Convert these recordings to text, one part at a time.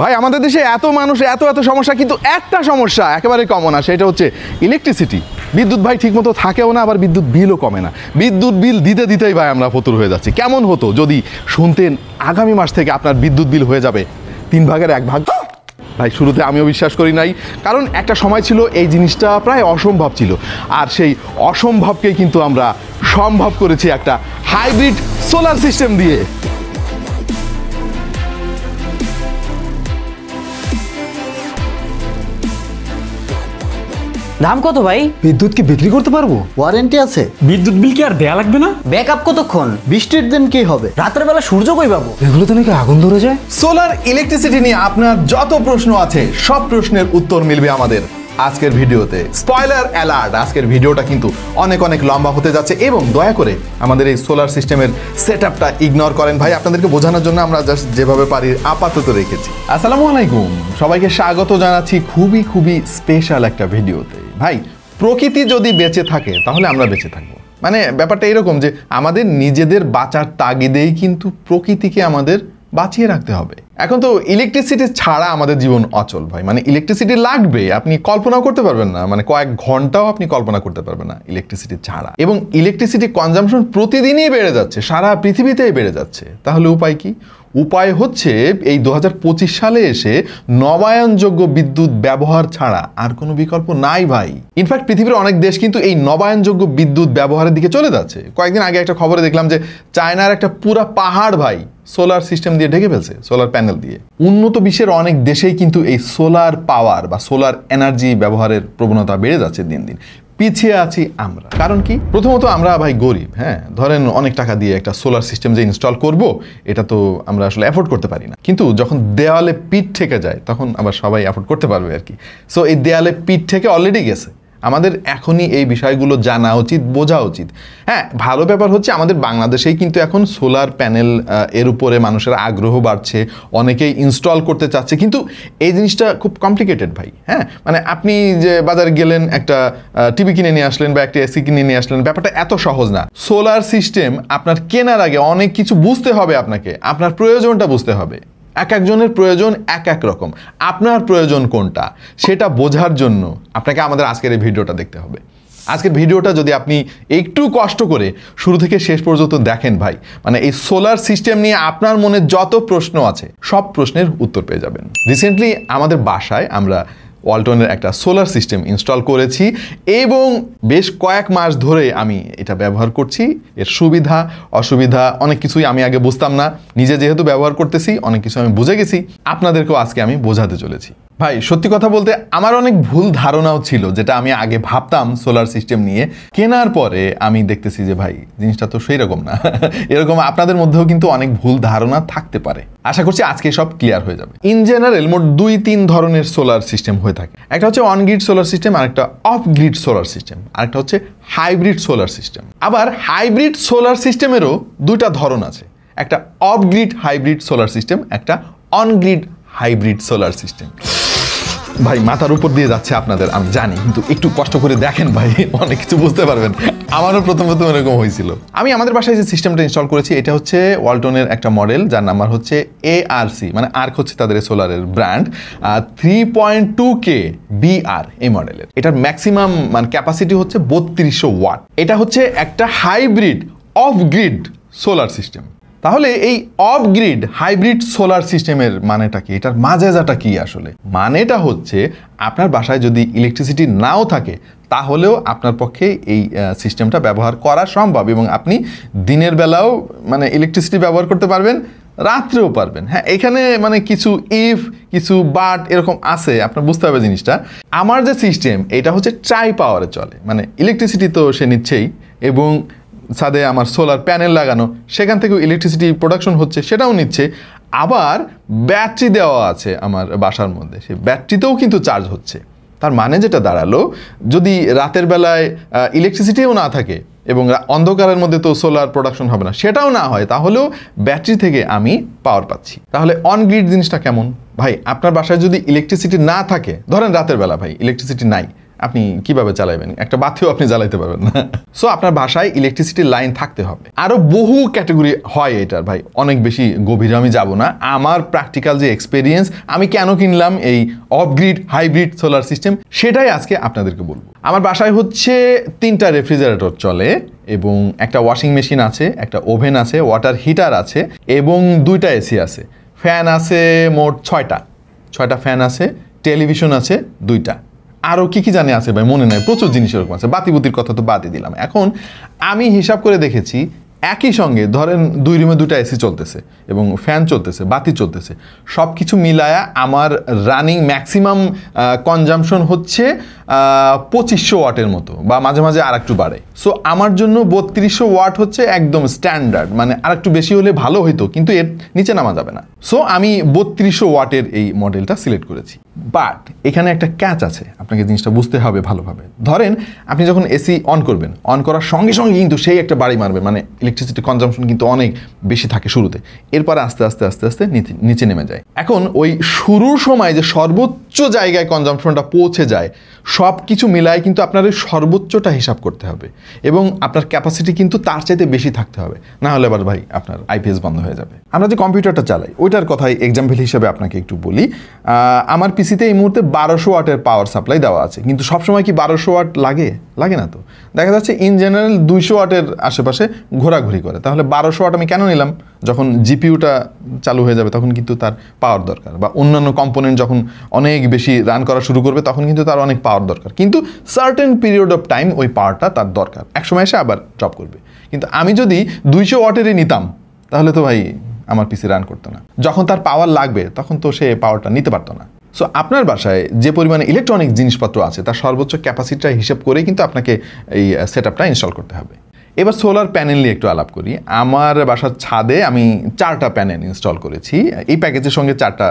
ভাই আমাদের দেশে এত মানুষ এত এত সমস্যা, কিন্তু একটা সমস্যা একেবারে কমন না, সেটা হচ্ছে ইলেকট্রিসিটি। বিদ্যুৎ ভাই ঠিকমতো থাকেও না, আবার বিদ্যুৎ বিলও কমে না। বিদ্যুৎ বিল দিতে দিতেই ভাই আমরা ফতুর হয়ে যাচ্ছি। কেমন হতো যদি শুনতেন আগামী মাস থেকে আপনার বিদ্যুৎ বিল হয়ে যাবে 1/3 ভাই শুরুতে আমিও বিশ্বাস করি নাই, কারণ একটা সময় ছিল এই জিনিসটা প্রায় অসম্ভব ছিল। আর সেই অসম্ভবকেই কিন্তু আমরা সম্ভব করেছি একটা হাইব্রিড সোলার সিস্টেম দিয়ে। দাম কত ভাই? বিদ্যুৎ কি বিক্রি করতে পারবো? ওয়ারেন্টি আছে? বিদ্যুৎ বিল কি আর দেয়া লাগবে না? ব্যাকআপ কতক্ষণ? বৃষ্টির দিন কি হবে? রাতের বেলা সূর্য কই পাবো? এগুলো তো নাকি আগুন ধরে যায়। সোলার ইলেকট্রিসিটি নিয়ে আপনার যত প্রশ্ন আছে সব প্রশ্নের উত্তর মিলবে আমাদের আজকের ভিডিওতে। স্পয়লার অ্যালার্ট, আজকের ভিডিওটা কিন্তু অনেক অনেক লম্বা হতে যাচ্ছে, এবং দয়া করে আমাদের এই সোলার সিস্টেমের সেটআপটা ইগনোর করেন ভাই। আপনাদেরকে বোঝানোর জন্য আমরা জাস্ট যেভাবে পারি আপাতত রেখেছি। আসসালামু আলাইকুম, সবাইকে স্বাগত জানাচ্ছি খুবই খুবই স্পেশাল একটা ভিডিওতে। ভাই প্রকৃতি যদি বেঁচে থাকে তাহলে আমরা বেঁচে থাকবো, মানে ব্যাপারটা এরকম যে আমাদের নিজেদের বাঁচার তাগিদেই কিন্তু প্রকৃতিকে আমাদের বাঁচিয়ে রাখতে হবে। এখন তো ইলেকট্রিসিটি ছাড়া আমাদের জীবন অচল ভাই, মানে ইলেকট্রিসিটি লাগবে, আপনি কল্পনাও করতে পারবেন না, মানে কয়েক ঘন্টাও আপনি কল্পনা করতে পারবেন না ইলেকট্রিসিটি ছাড়া। এবং ইলেকট্রিসিটি কনজাম্পশন প্রতিদিনই বেড়ে যাচ্ছে, সারা পৃথিবীতেই বেড়ে যাচ্ছে। তাহলে উপায় কি? উপায় হচ্ছে এই 2025 সালে এসে নবায়নযোগ্য বিদ্যুৎ ব্যবহার ছাড়া আর কোনো বিকল্প নাই ভাই। ইনফ্যাক্ট পৃথিবীর অনেক দেশ কিন্তু এই নবায়নযোগ্য বিদ্যুৎ ব্যবহারের দিকে চলে যাচ্ছে। কয়েকদিন আগে একটা খবরে দেখলাম যে চায়নার একটা পুরা পাহাড় ভাই সোলার সিস্টেম দিয়ে ঢেকে ফেলছে, সোলার প্যানেল দিয়ে। উন্নত বিশ্বের অনেক দেশেই কিন্তু এই সোলার পাওয়ার বা সোলার এনার্জি ব্যবহারের প্রবণতা বেড়ে যাচ্ছে দিন দিন। পিছিয়ে আছি আমরা। কারণ কি? প্রথমত আমরা ভাই গরিব। হ্যাঁ, ধরেন অনেক টাকা দিয়ে একটা সোলার সিস্টেম যে ইনস্টল করব, এটা তো আমরা আসলে অ্যাফোর্ড করতে পারি না। কিন্তু যখন দেওয়ালে পিঠ ঠেকে যায় তখন আবার সবাই অ্যাফোর্ড করতে পারবে আর কি। সো এই দেওয়ালে পিঠ থেকে অলরেডি গেছে। আমাদের এখনই এই বিষয়গুলো জানা উচিত, বোঝা উচিত। হ্যাঁ, ভালো ব্যাপার হচ্ছে আমাদের বাংলাদেশেই কিন্তু এখন সোলার প্যানেল এর উপরে মানুষের আগ্রহ বাড়ছে, অনেকেই ইনস্টল করতে চাচ্ছে। কিন্তু এই জিনিসটা খুব কমপ্লিকেটেড ভাই। হ্যাঁ, মানে আপনি যে বাজারে গেলেন, একটা টিভি কিনে নিয়ে আসলেন বা একটা এসি কিনে নিয়ে আসলেন, ব্যাপারটা এত সহজ না। সোলার সিস্টেম আপনার কেনার আগে অনেক কিছু বুঝতে হবে, আপনাকে আপনার প্রয়োজনটা বুঝতে হবে। এক একজনের প্রয়োজন এক এক রকম, আপনার প্রয়োজন কোনটা সেটা বোঝার জন্য আপনাকে আমাদের আজকের এই ভিডিওটা দেখতে হবে। আজকের ভিডিওটা যদি আপনি একটু কষ্ট করে শুরু থেকে শেষ পর্যন্ত দেখেন ভাই, মানে এই সোলার সিস্টেম নিয়ে আপনার মনে যত প্রশ্ন আছে সব প্রশ্নের উত্তর পেয়ে যাবেন। রিসেন্টলি আমাদের বাসায় আমরা ওয়ালটনের একটা সোলার সিস্টেম ইনস্টল করেছি, এবং বেশ কয়েক মাস ধরে আমি এটা ব্যবহার করছি। এর সুবিধা অসুবিধা অনেক কিছুই আমি আগে বুঝতাম না, নিজে যেহেতু ব্যবহার করতেছি অনেক কিছু আমি বুঝে গেছি। আপনাদেরকেও আজকে আমি বোঝাতে চলেছি। ভাই সত্যি কথা বলতে আমার অনেক ভুল ধারণাও ছিল, যেটা আমি আগে ভাবতাম সোলার সিস্টেম নিয়ে। কেনার পরে আমি দেখতেছি যে ভাই জিনিসটা তো সেই রকম না। এরকম আপনাদের মধ্যেও কিন্তু অনেক ভুল ধারণা থাকতে পারে। আশা করছি আজকে সব ক্লিয়ার হয়ে যাবে। ইন জেনারেল মোট 2-3 ধরনের সোলার সিস্টেম হয়ে থাকে। একটা হচ্ছে অন গ্রিড সোলার সিস্টেম, আরেকটা অফ গ্রিড সোলার সিস্টেম, আরেকটা হচ্ছে হাইব্রিড সোলার সিস্টেম। আবার হাইব্রিড সোলার সিস্টেমেরও 2টা ধরন আছে, একটা off grid hybrid solar system, একটা on grid hybrid solar system. ভাই মাথার উপর দিয়ে যাচ্ছে আপনাদের আমি জানি, কিন্তু একটু কষ্ট করে দেখেন ভাই, অনেক কিছু বুঝতে পারবেন। আমারও প্রথম এরকম হয়েছিল। আমি আমাদের বাসায় যে সিস্টেমটা ইনস্টল করেছি এটা হচ্ছে ওয়ালটনের একটা মডেল, যার নাম্বার হচ্ছে ARC, মানে আর্ক হচ্ছে তাদের সোলারের ব্র্যান্ড। 3.2K BR এই মডেলের। এটার ম্যাক্সিমাম মানে ক্যাপাসিটি হচ্ছে 3200 ওয়াট। এটা হচ্ছে একটা hybrid of grid solar system. তাহলে এই অফ গ্রিড হাইব্রিড সোলার সিস্টেমের মানেটা কি? এটার মাজেজাটা কি আসলে? মানেটা হচ্ছে আপনার বাসায় যদি ইলেকট্রিসিটি নাও থাকে তাহলেও আপনার পক্ষে এই সিস্টেমটা ব্যবহার করা সম্ভব, এবং আপনি দিনের বেলাও মানে ইলেকট্রিসিটি ব্যবহার করতে পারবেন, রাত্রেও পারবেন। হ্যাঁ, এখানে মানে কিছু ইফ কিছু বাট এরকম আছে, আপনার বুঝতে হবে জিনিসটা। আমার যে সিস্টেম এটা হচ্ছে ট্রাই পাওয়ারে চলে, মানে ইলেকট্রিসিটি তো সে নিচ্ছেই, এবং ছাদে আমার সোলার প্যানেল লাগানো, সেখান থেকেও ইলেকট্রিসিটি প্রোডাকশন হচ্ছে, সেটাও নিচ্ছে। আবার ব্যাটারি দেওয়া আছে আমার বাসার মধ্যে, সেই ব্যাটারিতেও কিন্তু চার্জ হচ্ছে। তার মানে যেটা দাঁড়ালো, যদি রাতের বেলায় ইলেকট্রিসিটিও না থাকে এবং অন্ধকারের মধ্যে তো সোলার প্রোডাকশন হবে না, সেটাও না হয়, তাহলেও ব্যাটারি থেকে আমি পাওয়ার পাচ্ছি। তাহলে অন গ্রিড জিনিসটা কেমন? ভাই আপনার বাসায় যদি ইলেকট্রিসিটি না থাকে, ধরেন রাতের বেলা ভাই ইলেকট্রিসিটি নাই, আপনি কিভাবে চালাবেন? একটা বাতিও আপনি জ্বালাইতে পারবেন না। সো আপনার বাসায় ইলেকট্রিসিটির লাইন থাকতে হবে। আরও বহু ক্যাটাগরি হয় এটার ভাই, অনেক বেশি গভীরে আমি যাব না। আমার প্র্যাকটিক্যাল যে এক্সপিরিয়েন্স, আমি কেন কিনলাম এই of grid hybrid solar system, সেটাই আজকে আপনাদেরকে বলবো। আমার বাসায় হচ্ছে 3টা রেফ্রিজারেটর চলে এবং একটা ওয়াশিং মেশিন আছে, একটা ওভেন আছে, ওয়াটার হিটার আছে এবং 2টা এসি আছে। ফ্যান আছে মোট 6টা ফ্যান আছে, টেলিভিশন আছে 2টা। আরও কি জানি আছে ভাই, মনে নাই, প্রচুর জিনিস এরকম আছে। বাতিবুতির কথা তো বাদই দিলাম। এখন আমি হিসাব করে দেখেছি, একই সঙ্গে ধরেন 2 রুমে 2টা এসি চলতেছে এবং ফ্যান চলতেছে, বাতি চলতেছে, সব কিছু মিলায়া আমার রানিং ম্যাক্সিমাম কনজামশন হচ্ছে 2500 ওয়াটের মতো, বা মাঝে মাঝে আর একটু বাড়ে। সো আমার জন্য 3200 ওয়াট হচ্ছে একদম স্ট্যান্ডার্ড, মানে আর একটু বেশি হলে ভালো হতো, কিন্তু এর নিচে নামা যাবে না। সো আমি 3200 ওয়াটের এই মডেলটা সিলেক্ট করেছি। বাট এখানে একটা ক্যাচ আছে, আপনাকে জিনিসটা বুঝতে হবে ভালোভাবে। ধরেন আপনি যখন এসি অন করবেন, অন করার সঙ্গে সঙ্গে কিন্তু সেই একটা বাড়ি মারবে, মানে ইলেকট্রিসিটি কনজামশন কিন্তু অনেক বেশি থাকে শুরুতে, এরপরে আস্তে আস্তে আস্তে আস্তে নিচে নেমে যায়। এখন ওই শুরুর সময় যে সর্বোচ্চ জায়গায় কনজামশনটা পৌঁছে যায়, সব কিছু মিলায় কিন্তু আপনার ওই সর্বোচ্চটা হিসাব করতে হবে এবং আপনার ক্যাপাসিটি কিন্তু তার চাইতে বেশি থাকতে হবে, না হলে আবার ভাই আপনার আইপিএস বন্ধ হয়ে যাবে। আমরা যে কম্পিউটারটা চালাই ওইটার কথাই এক্সাম্পল হিসেবে আপনাকে একটু বলি। আমার পিসিতে এই মুহূর্তে 1200 ওয়াটের পাওয়ার সাপ্লাই দেওয়া আছে, কিন্তু সবসময় কি 1200 ওয়াট লাগে না তো। দেখা যাচ্ছে ইন জেনারেল 200 ওয়াটের আশেপাশে ঘোরাঘুরি করে। তাহলে 1200 ওয়াট আমি কেন নিলাম? যখন জিপিইউটা চালু হয়ে যাবে তখন কিন্তু তার পাওয়ার দরকার, বা অন্যান্য কম্পোনেন্ট যখন অনেক বেশি রান করা শুরু করবে তখন কিন্তু তার অনেক পাওয়ার দরকার, কিন্তু সার্টেন পিরিয়ড অফ টাইম ওই পাওয়ারটা তার দরকার, একসময় এসে আবার ড্রপ করবে। কিন্তু আমি যদি 200 ওয়াটেরই নিতাম তাহলে তো ভাই আমার পিসি রান করতো না। যখন তার পাওয়ার লাগবে তখন তো সে পাওয়ারটা নিতে পারতো না। সো আপনার বাসায় যে পরিমাণে ইলেকট্রনিক জিনিসপত্র আছে তার সর্বোচ্চ ক্যাপাসিটিটা হিসেব করেই কিন্তু আপনাকে এই সেটআপটা ইনস্টল করতে হবে। এবার সোলার প্যানেল নিয়ে একটু আলাপ করি। আমার বাসার ছাদে আমি 4টা প্যানেল ইনস্টল করেছি। এই প্যাকেজের সঙ্গে 4টা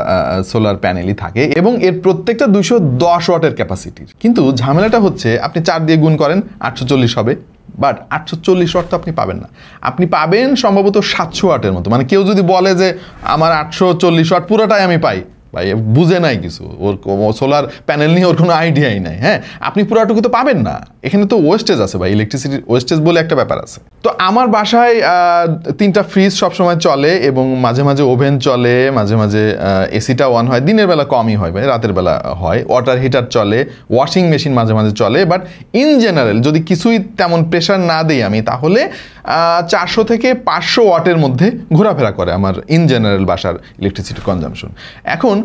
সোলার প্যানেলই থাকে এবং এর প্রত্যেকটা 210 ওয়াটের ক্যাপাসিটির। কিন্তু ঝামেলাটা হচ্ছে আপনি 4 দিয়ে গুণ করেন 840 হবে, বাট 840 ওয়াট তো আপনি পাবেন না। আপনি পাবেন সম্ভবত 700 ওয়াটের মতো। মানে কেউ যদি বলে যে আমার 840 ওয়াট পুরোটাই আমি পাই, ভাই বুঝে নাই কিছু, ওর সোলার প্যানেল নিয়ে ওর কোনো আইডিয়াই নাই। হ্যাঁ, আপনি পুরোটুকু তো পাবেন না, এখানে তো ওয়েস্টেজ আছে ভাই, ইলেকট্রিসিটির ওয়েস্টেজ বলে একটা ব্যাপার আছে। তো আমার বাসায় 3টা ফ্রিজ সবসময় চলে এবং মাঝে মাঝে ওভেন চলে, মাঝে মাঝে এসিটা অন হয়, দিনের বেলা কমই হয় ভাই, রাতের বেলা হয়। ওয়াটার হিটার চলে, ওয়াশিং মেশিন মাঝে মাঝে চলে। বাট ইন জেনারেল যদি কিছুই তেমন প্রেশার না দিই আমি, তাহলে 400 থেকে 500 ওয়াটের মধ্যে ঘোরাফেরা করে আমার ইন জেনারেল বাসার ইলেকট্রিসিটি কনজামশন। এখন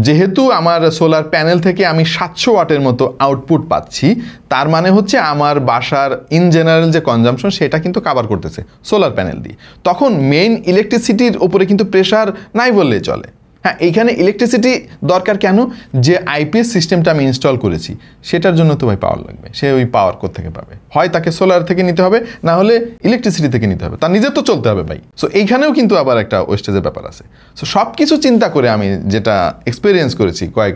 যেহেতু আমার সোলার প্যানেল থেকে আমি 700 ওয়াটের মতো আউটপুট পাচ্ছি, তার মানে হচ্ছে আমার বাসার ইন জেনারেল যে কনজামশন সেটা কিন্তু কাভার করতেছে সোলার প্যানেল দিয়ে। তখন মেইন ইলেকট্রিসিটির উপরে কিন্তু প্রেশার নাই বললেই চলে। হ্যাঁ, এইখানে ইলেকট্রিসিটি দরকার কেন? যে আইপিএস সিস্টেমটা আমি ইনস্টল করেছি সেটার জন্য তো ভাই পাওয়ার লাগবে। সে ওই পাওয়ার কোত্থেকে পাবে? হয় তাকে সোলার থেকে নিতে হবে, না হলে ইলেকট্রিসিটি থেকে নিতে হবে, তার নিজের তো চলতে হবে ভাই। সো এইখানেও কিন্তু আবার একটা ওয়েস্টেজের ব্যাপার আছে। সো সব কিছু চিন্তা করে আমি যেটা এক্সপিরিয়েন্স করেছি কয়েক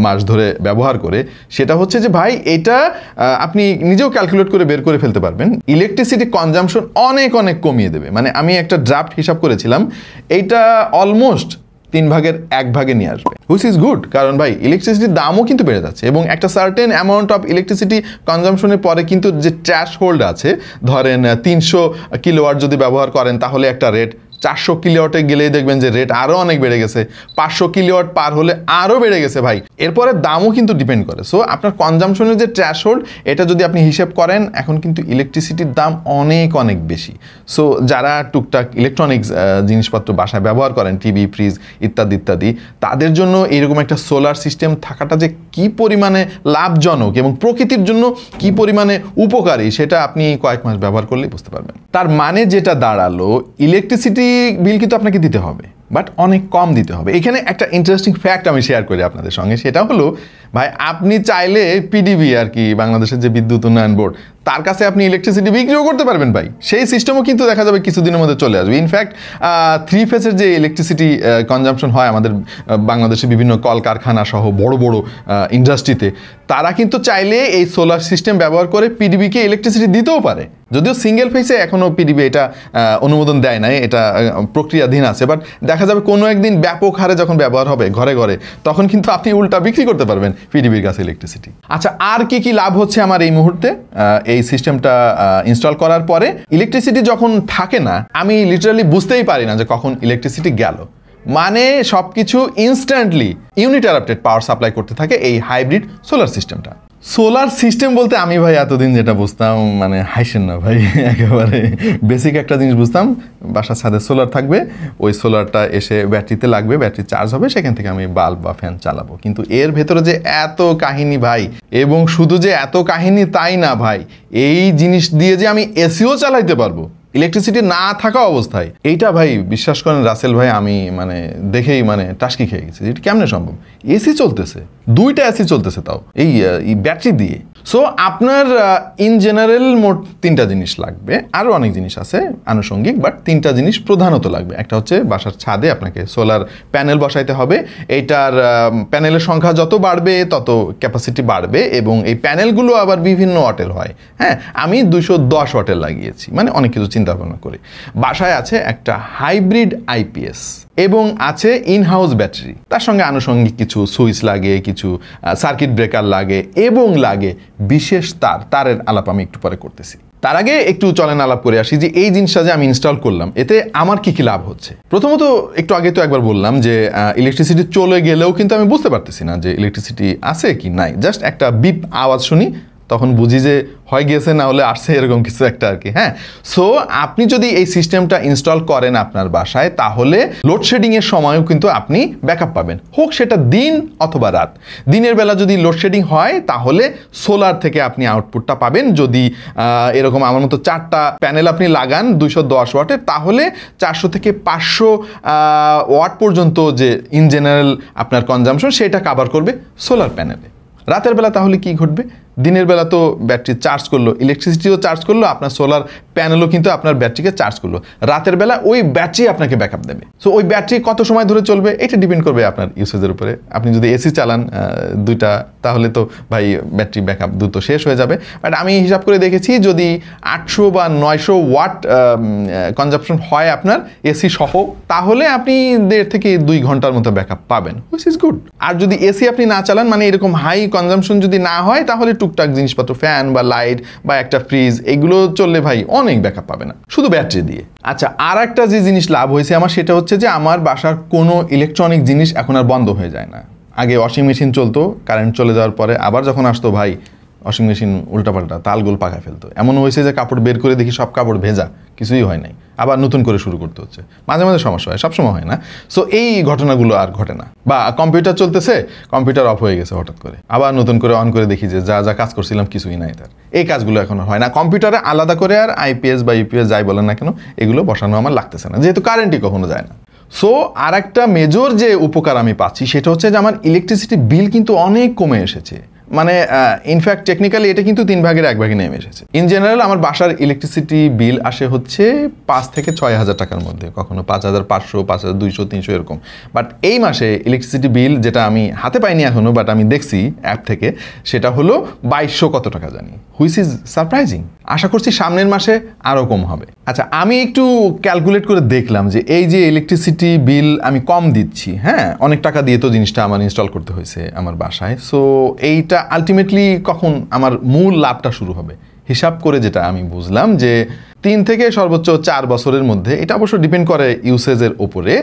মাস ধরে ব্যবহার করে, সেটা হচ্ছে যে ভাই এটা আপনি নিজেও ক্যালকুলেট করে বের করে ফেলতে পারবেন, ইলেকট্রিসিটি কনজামশন অনেক কমিয়ে দেবে। মানে আমি একটা ড্রাফট হিসাব করেছিলাম, এইটা অলমোস্ট 3 ভাগের 1 ভাগে নিয়ে আসবে, হুইচ ইজ গুড। কারণ ভাই ইলেকট্রিসিটির দামও কিন্তু বেড়ে যাচ্ছে এবং একটা সার্টেন অ্যামাউন্ট অফ ইলেকট্রিসিটি কনজামশনের পরে কিন্তু যে ট্র্যাশ হোল্ড আছে, ধরেন 300 কিলোওয়াট যদি ব্যবহার করেন তাহলে একটা রেট, 400 কিলোওয়াটে গেলেই দেখবেন যে রেট আরও অনেক বেড়ে গেছে, 500 কিলোওয়াট পার হলে আরও বেড়ে গেছে ভাই। এরপরে দামও কিন্তু ডিপেন্ড করে। সো আপনার কনজামশনের যে ট্র্যাশ হোল্ড, এটা যদি আপনি হিসেব করেন, এখন কিন্তু ইলেকট্রিসিটির দাম অনেক বেশি। সো যারা টুকটাক ইলেকট্রনিক্স জিনিসপত্র বাসায় ব্যবহার করেন, টিভি, ফ্রিজ ইত্যাদি, তাদের জন্য এরকম একটা সোলার সিস্টেম থাকাটা যে কী পরিমাণে লাভজনক এবং প্রকৃতির জন্য কী পরিমাণে উপকারী, সেটা আপনি কয়েক মাস ব্যবহার করলেই বুঝতে পারবেন। তার মানে যেটা দাঁড়ালো, ইলেকট্রিসিটি বিল কিন্তু আপনাকে দিতে হবে, বাট অনেক কম দিতে হবে। এখানে একটা ইন্টারেস্টিং ফ্যাক্ট আমি শেয়ার করি আপনাদের সঙ্গে, সেটা হলো ভাই আপনি চাইলে পিডিবি আর কি, বাংলাদেশের যে বিদ্যুৎ উন্নয়ন বোর্ড, তার কাছে আপনি ইলেকট্রিসিটি বিক্রিও করতে পারবেন ভাই। সেই সিস্টেমও কিন্তু দেখা যাবে কিছুদিনের মধ্যে চলে আসবে। ইনফ্যাক্ট 3 ফেজের যে ইলেকট্রিসিটি কনজামশন হয় আমাদের বাংলাদেশে বিভিন্ন কলকারখানা সহ বড় ইন্ডাস্ট্রিতে, তারা কিন্তু চাইলে এই সোলার সিস্টেম ব্যবহার করে পিডিবিকে ইলেকট্রিসিটি দিতেও পারে। যদিও সিঙ্গেল ফেসে এখনও পিডিবি এটা অনুমোদন দেয় নাই, এটা প্রক্রিয়াধীন আছে। বাট দেখা দেখা যাবে কোনো একদিন ব্যাপক হারে যখন ব্যবহার হবে ঘরে ঘরে, তখন কিন্তু আপনি উল্টা বিক্রি করতে পারবেন পিডিবির কাছে ইলেকট্রিসিটি। আচ্ছা, আর কি কি লাভ হচ্ছে আমার এই মুহূর্তে এই সিস্টেমটা ইনস্টল করার পরে? ইলেকট্রিসিটি যখন থাকে না, আমি লিটারালি বুঝতেই পারি না যে কখন ইলেকট্রিসিটি গেল। মানে সবকিছু ইনস্ট্যান্টলি ইউনিটারাপ্টেড পাওয়ার সাপ্লাই করতে থাকে এই হাইব্রিড সোলার সিস্টেমটা। সোলার সিস্টেম বলতে আমি ভাই এতদিন যেটা বুঝতাম, মানে হাইসেন না ভাই, একেবারে বেসিক একটা জিনিস বুঝতাম, বাসার ছাদে সোলার থাকবে, ওই সোলারটা এসে ব্যাটারিতে লাগবে, ব্যাটারি চার্জ হবে, সেখান থেকে আমি বাল্ব বা ফ্যান চালাবো। কিন্তু এর ভেতরে যে এত কাহিনী ভাই, এবং শুধু যে এত কাহিনী তাই না ভাই, এই জিনিস দিয়ে যে আমি এসিও চালাইতে পারবো ইলেকট্রিসিটি না থাকা অবস্থায়, এইটা ভাই বিশ্বাস করেন রাসেল ভাই, আমি মানে দেখেই মানে টাস্কি খেয়ে গেছি। এটা কেমনে সম্ভব? এসি চলতেছে, 2টা এসি চলতেছে, তাও এই ব্যাটারি দিয়ে। সো আপনার ইন জেনারেল মোট 3টা জিনিস লাগবে, আরও অনেক জিনিস আছে আনুষঙ্গিক, বাট 3টা জিনিস প্রধানত লাগবে। একটা হচ্ছে বাসার ছাদে আপনাকে সোলার প্যানেল বসাইতে হবে। এইটার প্যানেলের সংখ্যা যত বাড়বে তত ক্যাপাসিটি বাড়বে, এবং এই প্যানেলগুলো আবার বিভিন্ন ওয়াটের হয়। হ্যাঁ, আমি 210 ওয়াটের লাগিয়েছি, মানে অনেক কিছু চিন্তা ভাবনা করে। বাসায় আছে একটা হাইব্রিড আইপিএস এবং আছে ইনহাউস ব্যাটারি, তার সঙ্গে আনুষঙ্গিক কিছু সুইচ লাগে, কিছু সার্কিট ব্রেকার লাগে, এবং লাগে বিশেষ তারের আলাপ আমি একটু পরে করতেছি। তার আগে একটু চলেন আলাপ করে আসি যে এই জিনিসটা যে আমি ইনস্টল করলাম এতে আমার কি কি লাভ হচ্ছে। প্রথমত একটু আগে তো একবার বললাম যে ইলেকট্রিসিটি চলে গেলেও কিন্তু আমি বুঝতে পারতেছি না যে ইলেকট্রিসিটি আছে কি নাই, জাস্ট একটা বিপ আওয়াজ শুনি, তখন বুঝি যে হয়ে গিয়েছে, না হলে আসছে, এরকম কিছু একটা আর কি। হ্যাঁ, সো আপনি যদি এই সিস্টেমটা ইনস্টল করেন আপনার বাসায়, তাহলে লোডশেডিংয়ের সময়ও কিন্তু আপনি ব্যাকআপ পাবেন, হোক সেটা দিন অথবা রাত। দিনের বেলা যদি লোডশেডিং হয় তাহলে সোলার থেকে আপনি আউটপুটটা পাবেন। যদি এরকম আমার মতো 4টা প্যানেল আপনি লাগান 210 ওয়াটের, তাহলে 400 থেকে 500 ওয়াট পর্যন্ত যে ইন জেনারেল আপনার কনজাম্পশন, সেটা কভার করবে সোলার প্যানেলে। রাতের বেলা তাহলে কি ঘটবে? দিনের বেলা তো ব্যাটারি চার্জ করলো, ইলেকট্রিসিটিও চার্জ করলো, আপনার সোলার প্যানেলও কিন্তু আপনার ব্যাটারিকে চার্জ করলো। রাতের বেলা ওই ব্যাটারি আপনাকে ব্যাকআপ দেবে। সো ওই ব্যাটারি কত সময় ধরে চলবে এটা ডিপেন্ড করবে আপনার ইউসেজের উপরে। আপনি যদি এসি চালান 2টা, তাহলে তো ভাই ব্যাটারি ব্যাকআপ দ্রুত শেষ হয়ে যাবে। বাট আমি হিসাব করে দেখেছি, যদি 800 বা 900 ওয়াট কনজাম্পশন হয় আপনার এসি সহ, তাহলে আপনি 1.5 থেকে 2 ঘন্টার মতো ব্যাকআপ পাবেন, হুইচ ইজ গুড। আর যদি এসি আপনি না চালান, মানে এরকম হাই কনজাম্পশন যদি না হয়, তাহলে টুকটাক জিনিসপত্র, ফ্যান বা লাইট বা একটা ফ্রিজ, এগুলো চললে ভাই অনেক ব্যাকআপ পাবে না শুধু ব্যাটারি দিয়ে। আচ্ছা, আর একটা যে জিনিস লাভ হয়েছে আমার, সেটা হচ্ছে যে আমার বাসার কোনো ইলেকট্রনিক জিনিস এখন আর বন্ধ হয়ে যায় না। আগে ওয়াশিং মেশিন চলতো, কারেন্ট চলে যাওয়ার পরে আবার যখন আসতো ভাই, ওয়াশিং মেশিন উল্টাপাল্টা তালগোল পাকায় ফেলতো। এমন হয়েছে যে কাপড় বের করে দেখি সব কাপড় ভেজা, কিছুই হয় নাই, আবার নতুন করে শুরু করতে হচ্ছে। মাঝে মাঝে সমস্যা হয়, সবসময় হয় না। সো এই ঘটনাগুলো আর ঘটে না। বা কম্পিউটার চলতেছে, কম্পিউটার অফ হয়ে গেছে হঠাৎ করে, আবার নতুন করে অন করে দেখি যে যা যা কাজ করছিলাম কিছুই নাই তার। এই কাজগুলো এখন হয় না। কম্পিউটারে আলাদা করে আর আইপিএস বা ইউপিএস যাই বলেন না কেন, এগুলো বসানো আমার লাগতেছে না, যেহেতু কারেন্টই কখনো যায় না। সো আর একটা মেজর যে উপকার আমি পাচ্ছি, সেটা হচ্ছে যে আমার ইলেকট্রিসিটি বিল কিন্তু অনেক কমে এসেছে। মানে ইনফ্যাক্ট টেকনিক্যালি এটা কিন্তু 3 ভাগের 1 ভাগে নেমে এসেছে। ইন জেনারেল আমার বাসার ইলেকট্রিসিটি বিল আসে হচ্ছে 5 থেকে 6 হাজার টাকার মধ্যে, কখনো 5,500, 5,200, 300 এরকম। বাট এই মাসে ইলেকট্রিসিটি বিল, যেটা আমি হাতে পাইনি এখনো, বাট আমি দেখছি অ্যাপ থেকে, সেটা হলো 2200 কত টাকা জানি, হুইচ ইজ সারপ্রাইজিং। আশা করছি সামনের মাসে আরও কম হবে। আচ্ছা, আমি একটু ক্যালকুলেট করে দেখলাম যে এই যে ইলেকট্রিসিটি বিল আমি কম দিচ্ছি, হ্যাঁ, অনেক টাকা দিয়ে তো জিনিসটা আমার ইনস্টল করতে হয়েছে আমার বাসায়। সো এইটা আলটিমেটলি কখন আমার মূল লাভটা শুরু হবে হিসাব করে যেটা আমি বুঝলাম যে 3 থেকে সর্বোচ্চ 4 বছরের মধ্যে, এটা অবশ্য ডিপেন্ড করে ইউসেজের ওপরে,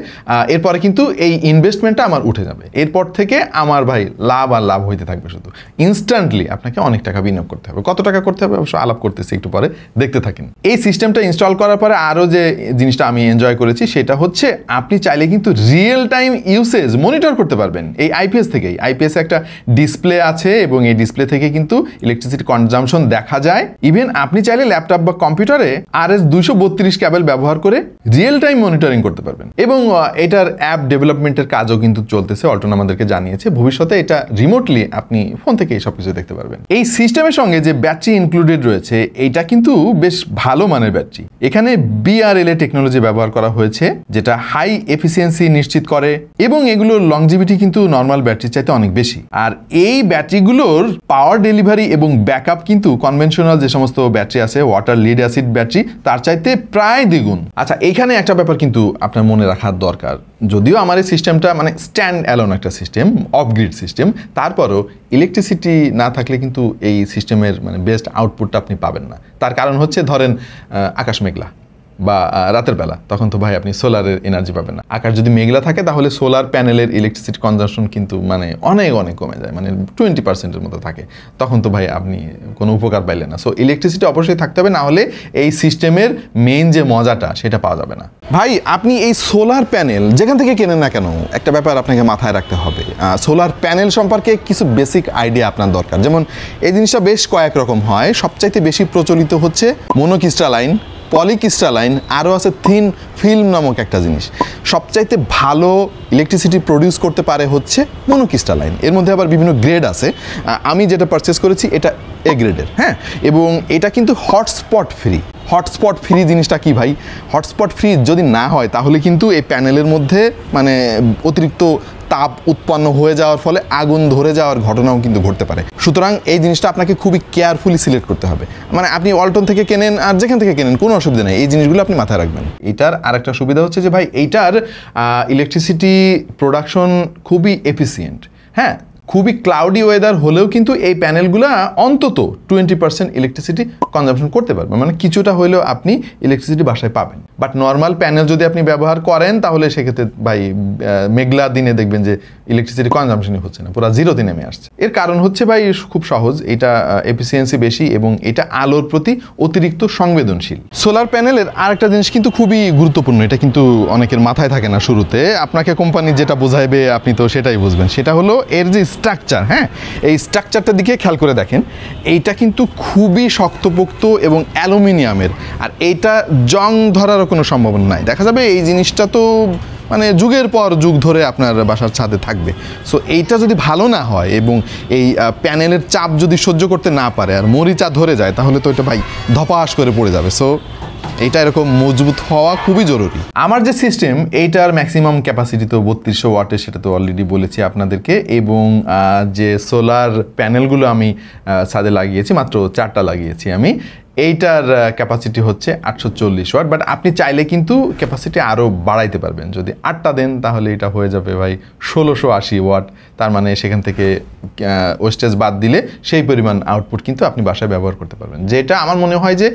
এরপরে কিন্তু এই ইনভেস্টমেন্টটা আমার উঠে যাবে। এরপর থেকে আমার ভাই লাভ আর লাভ হইতে থাকবে। শুধু ইনস্ট্যান্টলি আপনাকে অনেক টাকা বিনিয়োগ করতে হবে। কত টাকা করতে হবে অবশ্য আলাপ করতেছি একটু পরে, দেখতে থাকেন। এই সিস্টেমটা ইনস্টল করার পরে আরও যে জিনিসটা আমি এনজয় করেছি, সেটা হচ্ছে আপনি চাইলে কিন্তু রিয়েল টাইম ইউসেজ মনিটর করতে পারবেন এই আইপিএস থেকেই। আইপিএস একটা ডিসপ্লে আছে এবং এই ডিসপ্লে থেকে কিন্তু ইলেকট্রিসিটি কনজাম্পশন দেখা যায়। ইভেন আপনি চাইলে ল্যাপটপ বা কম্পিউটারে RS-232 কেবল ব্যবহার করে রিয়েল টাইম মনিটরিং করতে পারবেন। এবং এটার অ্যাপ ডেভেলপমেন্টের কাজও কিন্তু চলতেছে, অল্টন আমাদেরকে জানিয়েছে। ভবিষ্যতে এটা রিমোটলি আপনি ফোন থেকে সব কিছু দেখতে পারবেন। এই সিস্টেমের সঙ্গে যে ব্যাটারি ইনক্লুডেড রয়েছে, এইটা কিন্তু বেশ ভালো মানের ব্যাটারি। এখানে BRLA টেকনোলজি ব্যবহার করা হয়েছে, যেটা হাই এফিসিয়েন্সি নিশ্চিত করে, এবং এগুলোর লংজিভিটি কিন্তু নর্মাল ব্যাটারির চাইতে অনেক বেশি। আর এই ব্যাটারিগুলোর পাওয়ার ডেলিভারি এবং ব্যাকআপ কিন্তু কনভেনশনাল যে সমস্ত ব্যাটারি আছে, water lead acid battery, battery তার চাইতে প্রায় দ্বিগুণ। আচ্ছা, এইখানে একটা ব্যাপার কিন্তু আপনার মনে রাখার দরকার, যদিও আমার এই সিস্টেমটা মানে স্ট্যান্ড অ্যালোন একটা সিস্টেম, অফ গ্রিড সিস্টেম, তারপরও ইলেকট্রিসিটি না থাকলে কিন্তু এই সিস্টেমের মানে বেস্ট আউটপুটটা আপনি পাবেন না। তার কারণ হচ্ছে ধরেন আকাশ মেঘলা বা রাতের বেলা, তখন তো ভাই আপনি সোলারের এনার্জি পাবেন না। আকাশ যদি মেঘলা থাকে তাহলে সোলার প্যানেলের ইলেকট্রিসিটি কনজাম্পশন কিন্তু মানে অনেক অনেক কমে যায়, মানে 20%-এর মতো থাকে, তখন তো ভাই আপনি কোনো উপকার পাইলেন না। সো ইলেকট্রিসিটি অবশ্যই থাকতে হবে, না হলে এই সিস্টেমের মেইন যে মজাটা সেটা পাওয়া যাবে না। ভাই আপনি এই সোলার প্যানেল যেখান থেকে কেনেন না কেন, একটা ব্যাপার আপনাকে মাথায় রাখতে হবে, সোলার প্যানেল সম্পর্কে কিছু বেসিক আইডিয়া আপনার দরকার। যেমন এই জিনিসটা বেশ কয়েক রকম হয়, সবচাইতে বেশি প্রচলিত হচ্ছে মনোক্রিস্টালাইন, পলিক্রিস্টালাইন, আরও আছে থিন ফিল্ম নামক একটা জিনিস। সবচাইতে ভালো ইলেকট্রিসিটি প্রডিউস করতে পারে হচ্ছে মনোক্রিস্টালাইন। এর মধ্যে আবার বিভিন্ন গ্রেড আছে, আমি যেটা পারচেস করেছি এটা এ গ্রেডের, হ্যাঁ, এবং এটা কিন্তু হটস্পট ফ্রি। হটস্পট ফ্রি জিনিসটা কি ভাই? হটস্পট ফ্রি যদি না হয় তাহলে কিন্তু এই প্যানেলের মধ্যে মানে অতিরিক্ত তাপ উৎপন্ন হয়ে যাওয়ার ফলে আগুন ধরে যাওয়ার ঘটনাও কিন্তু ঘটতে পারে। সুতরাং এই জিনিসটা আপনাকে খুবই কেয়ারফুলি সিলেক্ট করতে হবে। মানে আপনি ওয়ালটন থেকে কেনেন আর যেখান থেকে কেনেন কোনো অসুবিধা নেই, এই জিনিসগুলো আপনি মাথায় রাখবেন। এটার আরেকটা সুবিধা হচ্ছে যে ভাই এইটার ইলেকট্রিসিটি প্রোডাকশন খুবই এফিসিয়েন্ট। হ্যাঁ, খুবই ক্লাউডি ওয়েদার হলেও কিন্তু এই প্যানেলগুলো অন্তত 20% ইলেকট্রিসিটি কনজাম্পশন করতে পারবে, মানে কিছুটা হলেও আপনি ইলেকট্রিসিটি বাসায় পাবেন। বাট নর্মাল প্যানেল যদি আপনি ব্যবহার করেন তাহলে সেক্ষেত্রে ভাই মেঘলা দিনে দেখবেন যে ইলেকট্রিসিটি কনজাম্পশনই হচ্ছে না, পুরো জিরোতে নেমে আসছে। এর কারণ হচ্ছে ভাই খুব সহজ, এটা এফিসিয়েন্সি বেশি এবং এটা আলোর প্রতি অতিরিক্ত সংবেদনশীল। সোলার প্যানেলের আরেকটা জিনিস কিন্তু খুবই গুরুত্বপূর্ণ, এটা কিন্তু অনেকের মাথায় থাকে না শুরুতে, আপনাকে কোম্পানি যেটা বোঝাইবে আপনি তো সেটাই বুঝবেন, সেটা হলো এর যে স্ট্রাকচার। হ্যাঁ, এই স্ট্রাকচারটার দিকে খেয়াল করে দেখেন, এইটা কিন্তু খুবই শক্তপোক্ত এবং অ্যালুমিনিয়ামের, আর এইটা জং ধরারও কোনো সম্ভাবনা নাই। দেখা যাবে এই জিনিসটা তো মানে যুগের পর যুগ ধরে আপনার বাসার ছাদে থাকবে। সো এইটা যদি ভালো না হয় এবং এই প্যানেলের চাপ যদি সহ্য করতে না পারে আর মরিচা ধরে যায় তাহলে তো এটা ভাই ধপাস করে পড়ে যাবে। সো এইটা এরকম মজবুত হওয়া খুবই জরুরি। আমার যে সিস্টেম এইটার ম্যাক্সিমাম ক্যাপাসিটি তো 3200 ওয়াটের, সেটা তো অলরেডি বলেছি আপনাদেরকে, এবং যে সোলার প্যানেলগুলো আমি ছাদে লাগিয়েছি মাত্র 4টা লাগিয়েছি আমি, এইটার ক্যাপাসিটি হচ্ছে 840 ওয়াট। বাট আপনি চাইলে কিন্তু ক্যাপাসিটি আরও বাড়াইতে পারবেন, যদি 8টা দেন তাহলে এটা হয়ে যাবে ভাই 1680 ওয়াট। তার মানে সেখান থেকে ওয়েস্টেজ বাদ দিলে সেই পরিমাণ আউটপুট কিন্তু আপনি বাসায় ব্যবহার করতে পারবেন, যেটা আমার মনে হয় যে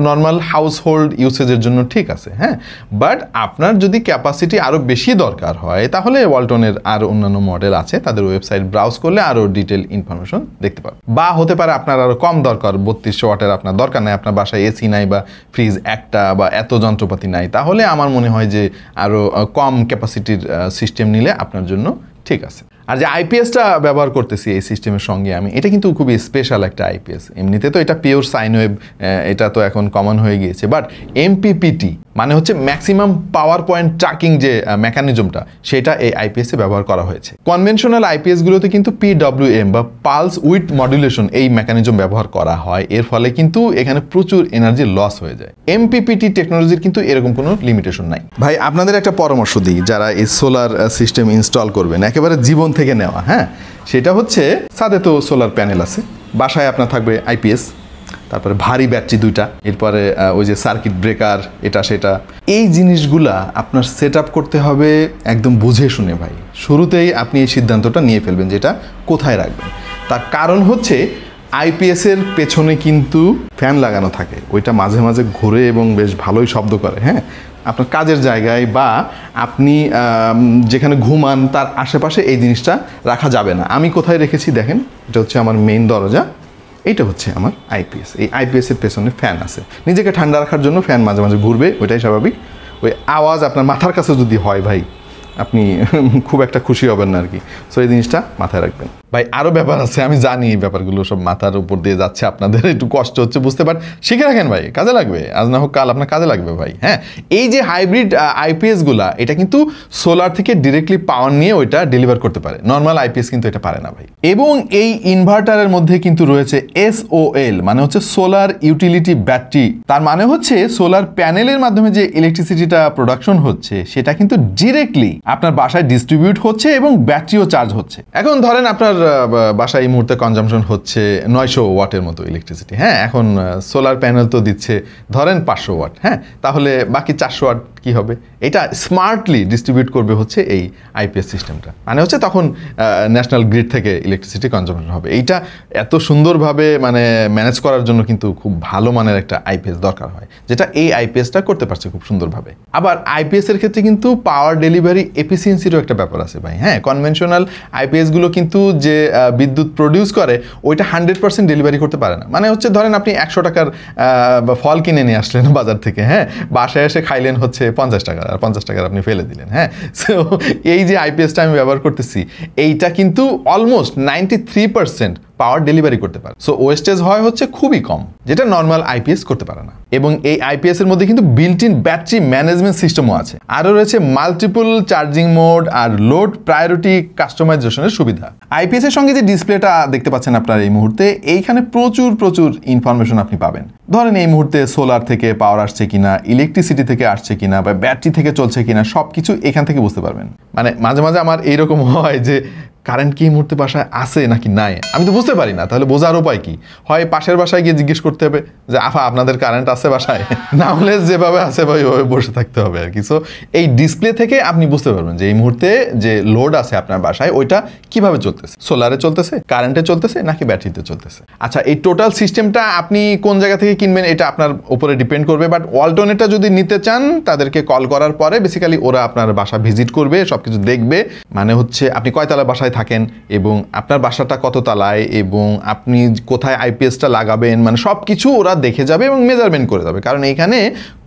নর্মাল হাউস হোল্ড ইউসেজের জন্য ঠিক আছে। হ্যাঁ, বাট আপনার যদি ক্যাপাসিটি আরও বেশি দরকার হয় তাহলে ওয়ালটনের আর অন্যান্য মডেল আছে, তাদের ওয়েবসাইট ব্রাউজ করলে আরও ডিটেল ইনফরমেশন দেখতে পাবেন। বা হতে পারে আপনার আরও কম দরকার, 3200 ওয়াটের আপনার দরকার নাই, আপনার বাসায় এসি নাই বা ফ্রিজ একটা বা এত যন্ত্রপাতি নাই, তাহলে আমার মনে হয় যে আরও কম ক্যাপাসিটির সিস্টেম নিলে আপনার জন্য ঠিক আছে। আর যে আইপিএসটা ব্যবহার করতেছি এই সিস্টেমের সঙ্গে আমি, এটা কিন্তু খুবই স্পেশাল একটা আইপিএস। এমনিতে তো এটা পিওর সাইন ওয়েভ, এটা তো এখন কমন হয়ে গিয়েছে, বাট এমপিপিটি মানে হচ্ছে ম্যাক্সিমাম পাওয়ার পয়েন্ট ট্র্যাকিং যে মেকানিজমটা, সেটা এই আইপিএসে ব্যবহার করা হয়েছে। কনভেনশনাল আইপিএসগুলোতে কিন্তু পিডব্লিউএম বা পালস উইডথ মডুলেশন এই মেকানিজম ব্যবহার করা হয়, এর ফলে কিন্তু এখানে প্রচুর এনার্জি লস হয়ে যায়। এমপিপিটি টেকনোলজির কিন্তু এরকম কোনো লিমিটেশন নাই। ভাই আপনাদের একটা পরামর্শ দিই, যারা এই সোলার সিস্টেম ইনস্টল করবেন, একেবারে জীবন থেকে নেওয়া, হ্যাঁ, সেটা হচ্ছে ছাদে তো সোলার প্যানেল আছে, বাসায় আপনার থাকবে আইপিএস, তারপরে ভারী ব্যাটারি 2টা, এরপরে ওই যে সার্কিট ব্রেকার এটা সেটা, এই জিনিসগুলা আপনার সেট আপ করতে হবে একদম বুঝে শুনে ভাই। শুরুতেই আপনি এই সিদ্ধান্তটা নিয়ে ফেলবেন যেটা কোথায় রাখবেন। তার কারণ হচ্ছে আইপিএসের পেছনে কিন্তু ফ্যান লাগানো থাকে, ওইটা মাঝে মাঝে ঘুরে এবং বেশ ভালোই শব্দ করে। হ্যাঁ, আপনার কাজের জায়গায় বা আপনি যেখানে ঘুমান তার আশেপাশে এই জিনিসটা রাখা যাবে না। আমি কোথায় রেখেছি দেখেন, এটা হচ্ছে আমার মেইন দরজা, এইটা হচ্ছে আমার আইপিএস। এই আইপিএসের পেছনে ফ্যান আছে, নিজেকে ঠান্ডা রাখার জন্য ফ্যান মাঝে মাঝে ঘুরবে, ওইটাই স্বাভাবিক। ওই আওয়াজ আপনার মাথার কাছে যদি হয় ভাই, আপনি খুব একটা খুশি হবেন না আর কি। সো এই জিনিসটা মাথায় রাখবেন ভাই। আরও ব্যাপার আছে, আমি জানি এই ব্যাপারগুলো সব মাথার উপর দিয়ে যাচ্ছে, আপনাদের একটু কষ্ট হচ্ছে বুঝতে, পার শিখে রাখেন ভাই, কাজে লাগবে, আজ না হোক কাল আপনার কাজে লাগবে ভাই। হ্যাঁ, এই যে হাইব্রিড আইপিএসগুলা, এটা কিন্তু সোলার থেকে ডিরেক্টলি পাওয়ার নিয়ে ওইটা ডেলিভার করতে পারে, নর্মাল আইপিএস কিন্তু এটা পারে না ভাই। এবং এই ইনভার্টারের মধ্যে কিন্তু রয়েছে SOL, মানে হচ্ছে সোলার ইউটিলিটি ব্যাটারি। তার মানে হচ্ছে সোলার প্যানেলের মাধ্যমে যে ইলেকট্রিসিটিটা প্রোডাকশন হচ্ছে সেটা কিন্তু ডিরেক্টলি আপনার বাসায় ডিস্ট্রিবিউট হচ্ছে এবং ব্যাটারিও চার্জ হচ্ছে। এখন ধরেন আপনার বাসায় এই মুহূর্তে কনজামশন হচ্ছে 900 ওয়াটের মতো ইলেকট্রিসিটি, হ্যাঁ। এখন সোলার প্যানেল তো দিচ্ছে ধরেন 500 ওয়াট, হ্যাঁ। তাহলে বাকি 400 ওয়াট কি হবে? এটা স্মার্টলি ডিস্ট্রিবিউট করবে হচ্ছে এই আইপিএস সিস্টেমটা, মানে হচ্ছে তখন ন্যাশনাল গ্রিড থেকে ইলেকট্রিসিটি কনজামশন হবে। এইটা এত সুন্দরভাবে মানে ম্যানেজ করার জন্য কিন্তু খুব ভালো মানের একটা আইপিএস দরকার হয়, যেটা এই আইপিএসটা করতে পারছে খুব সুন্দরভাবে। আবার আইপিএস এর ক্ষেত্রে কিন্তু পাওয়ার ডেলিভারি এফিসিয়েন্সিরও একটা ব্যাপার আছে ভাই, হ্যাঁ। কনভেনশনাল আইপিএসগুলো কিন্তু যে বিদ্যুৎ প্রডিউস করে ওইটা 100% ডেলিভারি করতে পারে না। মানে হচ্ছে ধরেন আপনি 100 টাকার ফল কিনে নিয়ে আসলেন বাজার থেকে, হ্যাঁ, বাসায় এসে খাইলেন হচ্ছে 50 টাকা, আর 50 টাকার আপনি ফেলে দিলেন, হ্যাঁ। সো এই যে আইপিএসটা আমি ব্যবহার করতেছি এইটা কিন্তু অলমোস্ট 93% পাওয়ার ডেলিভারি করতে পারে। সো ওয়েস্টেজ হয় হচ্ছে খুবই কম, যেটা নর্মাল আইপিএস করতে পারে না। এবং এই আইপিএস এর মধ্যে কিন্তু বিল্ট ইন ব্যাটারি ম্যানেজমেন্ট সিস্টেমও আছে, আরও রয়েছে মাল্টিপল চার্জিং মোড আর লোড প্রায়োরিটি কাস্টমাইজেশনের সুবিধা। আইপিএস এর সঙ্গে যে ডিসপ্লেটা দেখতে পাচ্ছেন আপনার এই মুহূর্তে, এইখানে প্রচুর ইনফরমেশন আপনি পাবেন। ধরেন এই মুহূর্তে সোলার থেকে পাওয়ার আসছে কিনা, ইলেকট্রিসিটি থেকে আসছে কিনা, বা ব্যাটারি থেকে চলছে কিনা, সব কিছু এখান থেকে বুঝতে পারবেন। মানে মাঝে মাঝে আমার এইরকম হয় যে কারেন্ট কি এই মুহূর্তে বাসায় আছে নাকি নাই, আমি তো বুঝতে পারি না। তাহলে বোঝার উপায় কি? হয় পাশের বাসায় গিয়ে জিজ্ঞেস করতে হবে যে আফা আপনাদের কারেন্ট আছে বাসায়, না হলে যেভাবে আছে ভাই ওইভাবে বসে থাকতে হবে আর কি। সো এই ডিসপ্লে থেকে আপনি বুঝতে পারবেন যে এই মুহূর্তে যে লোড আছে আপনার বাসায় ওইটা কিভাবে চলতেছে, সোলারে চলতেছে, কারেন্টে চলতেছে নাকি ব্যাটারিতে চলতেছে। আচ্ছা, এই টোটাল সিস্টেমটা আপনি কোন জায়গা থেকে কিনবেন এটা আপনার উপরে ডিপেন্ড করবে। বাট ওয়ালটনেরটা যদি নিতে চান তাদেরকে কল করার পরে বেসিক্যালি ওরা আপনার বাসা ভিজিট করবে, সবকিছু দেখবে। মানে হচ্ছে আপনি কয়তলা বাসায় থাকেন এবং আপনার বাসাটা কত তালায় এবং আপনি কোথায় আইপিএসটা লাগাবেন, মানে সব কিছু ওরা দেখে যাবে এবং মেজারমেন্ট করে যাবে। কারণ এইখানে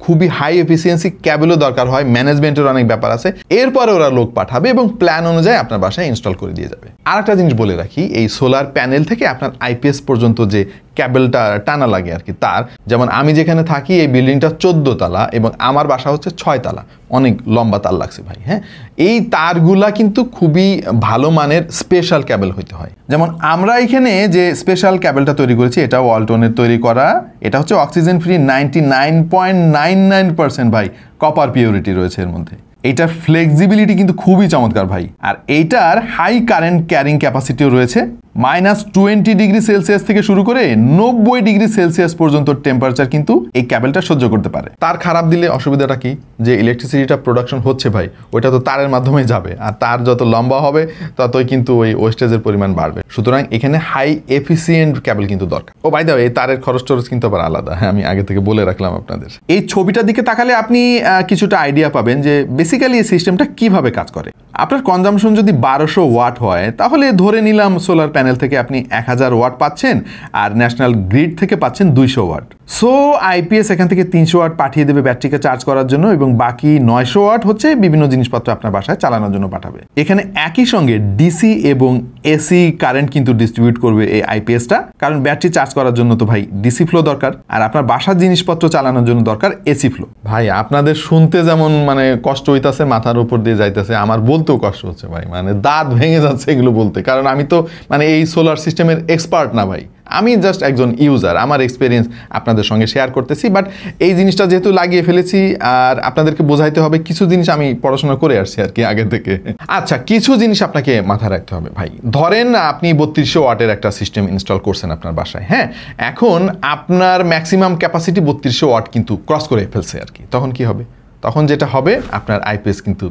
খুবই হাই এফিসিয়েন্সি ক্যাবেলও দরকার হয়, ম্যানেজমেন্টের অনেক ব্যাপার আছে। এরপরে ওরা লোক পাঠাবে এবং প্ল্যান অনুযায়ী আপনার বাসায় ইনস্টল করে দিয়ে যাবে। আর একটা জিনিস বলে রাখি, এই সোলার প্যানেল থেকে আপনার আইপিএস পর্যন্ত যে ক্যাবেলটা টানা লাগে আর কি, তার যেমন আমি যেখানে থাকি এই বিল্ডিংটা 14 তালা এবং আমার বাসা হচ্ছে 6 তালা, অনেক লম্বা তার লাগছে ভাই, হ্যাঁ। এই তারগুলা কিন্তু খুবই ভালো মানের স্পেশাল ক্যাবেল হইতে হয়। যেমন আমরা এখানে যে স্পেশাল ক্যাবেলটা তৈরি করেছি এটা ওয়ালটনের তৈরি করা, এটা হচ্ছে অক্সিজেন ফ্রি 99.99% ভাই, কপার পিউরিটি রয়েছে এর মধ্যে। এইটার ফ্লেক্সিবিলিটি কিন্তু খুবই চমৎকার ভাই। আর এইটার হাই কারেন্ট ক্যারিং ক্যাপাসিটিও রয়েছে, -20 ডিগ্রি সেলসিয়াস থেকে শুরু করে 90 ডিগ্রি সেলসিয়াস পর্যন্ত টেম্পারেচার কিন্তু এই ক্যাবেলটা সহ্য করতে পারে। তার খারাপ দিলে অসুবিধাটা কি, যে ইলেকট্রিসিটিটা প্রোডাকশন হচ্ছে ভাই ওইটা তো তারের মাধ্যমেই যাবে, আর তার যত লম্বা হবে ততই কিন্তু ওই ওয়েস্টেজের পরিমাণ বাড়বে। সুতরাং এখানে হাই এফিসিয়েন্ট ক্যাবেল কিন্তু দরকার। ও বাই দ্য ওয়ে, এই তারের খরচ টরচ কিন্তু আবার আলাদা, হ্যাঁ, আমি আগে থেকে বলে রাখলাম আপনাদের। এই ছবিটার দিকে তাকালে আপনি কিছুটা আইডিয়া পাবেন যে বেসিক্যালি এই সিস্টেমটা কিভাবে কাজ করে। আপনার কনজামশন যদি 1200 ওয়াট হয় তাহলে ধরে নিলাম সোলার প্যানেল থেকে আপনি 1000 ওয়াট পাচ্ছেন আর ন্যাশনাল গ্রিড থেকে পাচ্ছেন 200 ওয়াট। সো আইপিএস এখান থেকে 300 ওয়াট পাঠিয়ে দেবে ব্যাটারিকে চার্জ করার জন্য এবং বাকি 900 ওয়াট হচ্ছে বিভিন্ন জিনিসপত্র আপনার বাসায় চালানোর জন্য পাঠাবে। এখানে একই সঙ্গে ডিসি এবং এসি কারেন্ট কিন্তু ডিস্ট্রিবিউট করবে এই আইপিএসটা, কারণ ব্যাটারি চার্জ করার জন্য তো ভাই ডিসি ফ্লো দরকার, আর আপনার বাসার জিনিসপত্র চালানোর জন্য দরকার এসি ফ্লো। ভাই আপনাদের শুনতে যেমন মানে কষ্ট হইতাছে, মাথার উপর দিয়ে যাইতেছে, আমার বলতেও কষ্ট হচ্ছে ভাই, মানে দাঁত ভেঙে যাচ্ছে এগুলো বলতে। কারণ আমি তো মানে এই সোলার সিস্টেমের এক্সপার্ট না ভাই, আমি জাস্ট একজন ইউজার, আমার এক্সপিরিয়েন্স আপনাদের সঙ্গে শেয়ার করতেছি। বাট এই জিনিসটা যেহেতু লাগিয়ে ফেলেছি আর আপনাদেরকে বোঝাইতে হবে, কিছু জিনিস আমি পড়াশোনা করে আসছি আর কি আগে থেকে। আচ্ছা, কিছু জিনিস আপনাকে মাথায় রাখতে হবে ভাই। ধরেন আপনি 3200 ওয়াটের একটা সিস্টেম ইনস্টল করছেন আপনার বাসায়, হ্যাঁ। এখন আপনার ম্যাক্সিমাম ক্যাপাসিটি 3200 ওয়াট কিন্তু ক্রস করে ফেলছে আর কি। তখন কি হবে? তখন যেটা হবে আপনার আইপিএস কিন্তু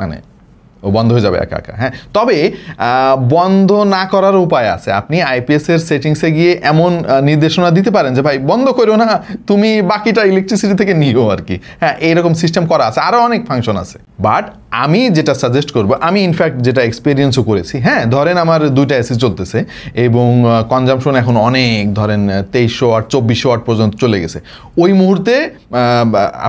মানে ও বন্ধ হয়ে যাবে একা একা, হ্যাঁ। তবে বন্ধ না করার উপায় আছে। আপনি আইপিএস এর সেটিংসে গিয়ে এমন নির্দেশনা দিতে পারেন যে ভাই বন্ধ করো না, তুমি বাকিটা ইলেকট্রিসিটি থেকে নিও আর কি, হ্যাঁ। এইরকম সিস্টেম করা আছে, আরও অনেক ফাংশন আছে। বাট আমি যেটা সাজেস্ট করব, আমি ইনফ্যাক্ট যেটা এক্সপিরিয়েন্সও করেছি, হ্যাঁ। ধরেন আমার 2টা এসি চলতেছে এবং কনজামশন এখন অনেক, ধরেন 2300 ওয়াট 2400 ওয়াট পর্যন্ত চলে গেছে। ওই মুহূর্তে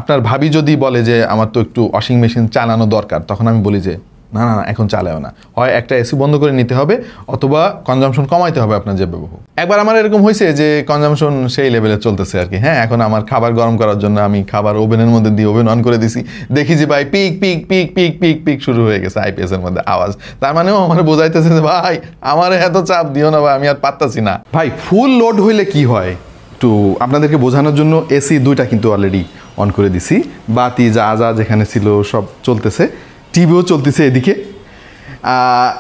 আপনার ভাবি যদি বলে যে আমার তো একটু ওয়াশিং মেশিন চালানো দরকার, তখন আমি বলি যে না না এখন চালাও না, হয় একটা এসি বন্ধ করে নিতে হবে অথবা কনজামশন কমাইতে হবে আপনার যে ব্যবহার। একবার আমার এরকম হয়েছে যে কনজামশন সেই লেভেলে চলতেছে আর কি, হ্যাঁ। এখন আমার খাবার গরম করার জন্য আমি খাবার ওভেনের মধ্যে দিয়ে ওভেন অন করে দিছি, দেখি যে ভাই পিক পিক পিক পিক পিক পিক শুরু হয়ে গেছে আইপিএস এর মধ্যে আওয়াজ। তার মানেও আমার বোঝাইতেছে যে ভাই আমার এত চাপ দিও না ভাই, আমি আর পারতাছি না। ভাই ফুল লোড হইলে কি হয় একটু আপনাদেরকে বোঝানোর জন্য এসি 2টা কিন্তু অলরেডি অন করে দিছি, বাতি যা যা যেখানে ছিল সব চলতেছে, টিভিও চলতেছে এদিকে।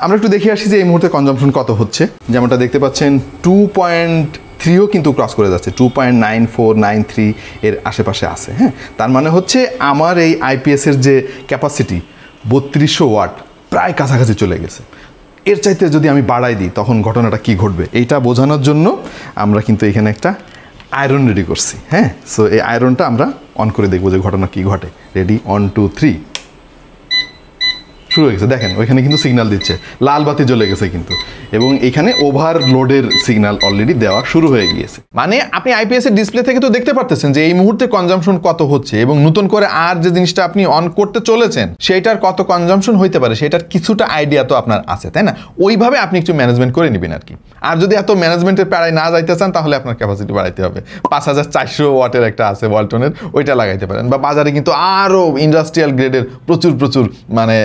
আমরা একটু দেখে আসি যে এই মুহূর্তে কনজাম্পশন কত হচ্ছে। যেমনটা দেখতে পাচ্ছেন 2.3ও কিন্তু ক্রস করে যাচ্ছে, 2.9493 এর আশেপাশে আছে। হ্যাঁ, তার মানে হচ্ছে আমার এই আইপিএসের যে ক্যাপাসিটি 3200 ওয়াট প্রায় কাছাকাছি চলে গেছে। এর চাইতে যদি আমি বাড়াই দিই তখন ঘটনাটা কি ঘটবে এইটা বোঝানোর জন্য আমরা কিন্তু এখানে একটা আয়রন রেডি করছি। হ্যাঁ, সো এই আয়রনটা আমরা অন করে দেখবো যে ঘটনা কি ঘটে। রেডি, 1 2 3, শুরু হয়ে গেছে। দেখেন ওইখানে কিন্তু সিগন্যাল দিচ্ছে, লাল বাতি জ্বলে গেছে কিন্তু, এবং এখানে ওভারলোডের সিগন্যাল অলরেডি দেওয়া শুরু হয়ে গিয়েছে। মানে আপনি আইপিএস এর ডিসপ্লে থেকে তো দেখতে পারতেছেন যে এই মুহূর্তে কনজাম্পশন কত হচ্ছে, এবং নতুন করে আর যে জিনিসটা আপনি অন করতে চলেছেন সেটার কত কনজাম্পশন হইতে পারে সেটার কিছুটা আইডিয়া তো আপনার আছে, তাই না? ওইভাবে আপনি একটু ম্যানেজমেন্ট করে নেবেন আর কি। আর যদি এত ম্যানেজমেন্টের প্যারায় না যাইতে চান তাহলে আপনার ক্যাপাসিটি বাড়াইতে হবে। 5400 ওয়াটের একটা আছে ওয়ালটনের, ওইটা লাগাইতে পারেন। বা বাজারে কিন্তু আরও ইন্ডাস্ট্রিয়াল গ্রেডের প্রচুর মানে